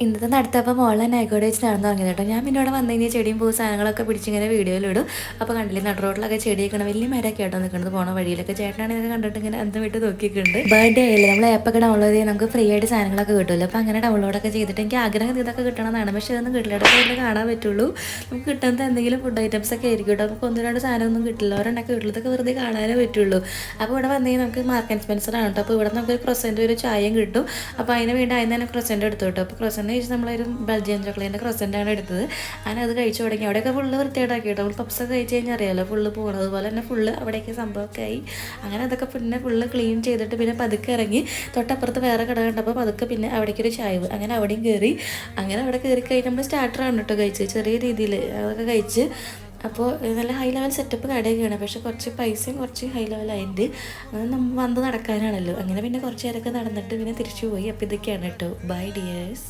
ഇന്നത്തെ നടത്തപ്പോൾ മോളെ നൈക്കോടെ വെച്ച് നടന്നു തുടങ്ങിയത് കേട്ടോ. ഞാൻ പിന്നെ ഇവിടെ വന്നു കഴിഞ്ഞാൽ ചെടിയും പൂ സാധനങ്ങളൊക്കെ പിടിച്ചിങ്ങനെ വീഡിയോയിലിടും. അപ്പോൾ കണ്ടില്ലേ നട റോഡിലൊക്കെ ചെടിയൊക്കെ വലിയ മരമൊക്കെ ആയിട്ടോ നിൽക്കുന്നത്. പോണ വഴിയിലൊക്കെ ചേട്ടനാണെങ്കിൽ കണ്ടിട്ട് ഇങ്ങനെ അന്തം വിട്ട് നോക്കിയിട്ടുണ്ട്. ബർത്ത്ഡേ ആയില്ലേ, നമ്മൾ ആപ്പൊക്കെ ഡൗൺലോഡ് ചെയ്ത് നമുക്ക് ഫ്രീ ആയിട്ട് സാധനങ്ങളൊക്കെ കിട്ടുമല്ലോ. അപ്പോൾ അങ്ങനെ ഡൗൺലോഡൊക്കെ ചെയ്തിട്ട് എനിക്ക് ആഗ്രഹം ഇതൊക്കെ കിട്ടണമെന്നാണ്. പക്ഷേ അതൊന്നും കിട്ടില്ല. ഇടയ്ക്ക് കാണാൻ പറ്റുള്ളൂ. നമുക്ക് കിട്ടുന്നത് എന്തെങ്കിലും ഫുഡ് ഐറ്റംസ് ഒക്കെ ആയിരിക്കും കേട്ടോ. നമുക്ക് ഒന്ന് രണ്ട് സാധനമൊന്നും കിട്ടില്ല. ഒരെണ്ണൊക്കെ വീട്ടിലൊക്കെ വെറുതെ കാണാനേ പറ്റുള്ളൂ. അപ്പോൾ ഇവിടെ വന്നു കഴിഞ്ഞാൽ നമുക്ക് മാർക്ക് സ്പെൻസർ ആണ് കേട്ടോ. അപ്പോൾ ഇവിടെ നമുക്ക് ഒരു ക്രൊസൻറ്റ് ഒരു ചായയും കിട്ടും. അപ്പോൾ അതിന് വേണ്ടി അതിന് തന്നെ ക്രൊസൻറ്റ് എടുത്തു കേട്ടോ. അപ്പോൾ ക്രൊസൻറ്റ് കഴിച്ച് നമ്മളൊരു ബെൽജിയൻ ചോക്ലേറ്റിൻ്റെ ക്രൊസൻ്റാണ് എടുത്തത്. അങ്ങനെ അത് കഴിച്ചു തുടങ്ങി. അവിടെയൊക്കെ ഫുള്ള് വൃത്തിയായിട്ടാക്കി കേട്ടോ. നമ്മൾ പപ്സൊക്കെ കഴിച്ച് കഴിഞ്ഞാൽ അറിയാമല്ലോ ഫുള്ള് പോകണം. അതുപോലെ തന്നെ ഫുള്ള് അവിടേക്ക് സംഭവമൊക്കെ ആയി. അങ്ങനെ അതൊക്കെ പിന്നെ ഫുള്ള് ക്ലീൻ ചെയ്തിട്ട് പിന്നെ പതുക്കെ ഇറങ്ങി. തൊട്ടപ്പുറത്ത് വേറെ കട കണ്ടപ്പോൾ പതുക്കെ പിന്നെ അവിടേക്കൊരു ചായവ് അങ്ങനെ അവിടെയും കയറി. അങ്ങനെ അവിടെ കയറി കഴിഞ്ഞ് നമ്മൾ സ്റ്റാർട്ടറാണ് കേട്ടോ കഴിച്ച്. ചെറിയ രീതിയിൽ അതൊക്കെ കഴിച്ച്. അപ്പോൾ നല്ല ഹൈ ലെവൽ സെറ്റപ്പ് കടയൊക്കെയാണ്. പക്ഷേ കുറച്ച് പൈസയും കുറച്ച് ഹൈ ലെവലായിട്ട് അത് നമ്മൾ വന്ന് നടക്കാനാണല്ലോ. അങ്ങനെ പിന്നെ കുറച്ച് നേരമൊക്കെ നടന്നിട്ട് പിന്നെ തിരിച്ചു പോയി. അപ്പോൾ ഇതൊക്കെയാണ് കേട്ടോ. Bye dears.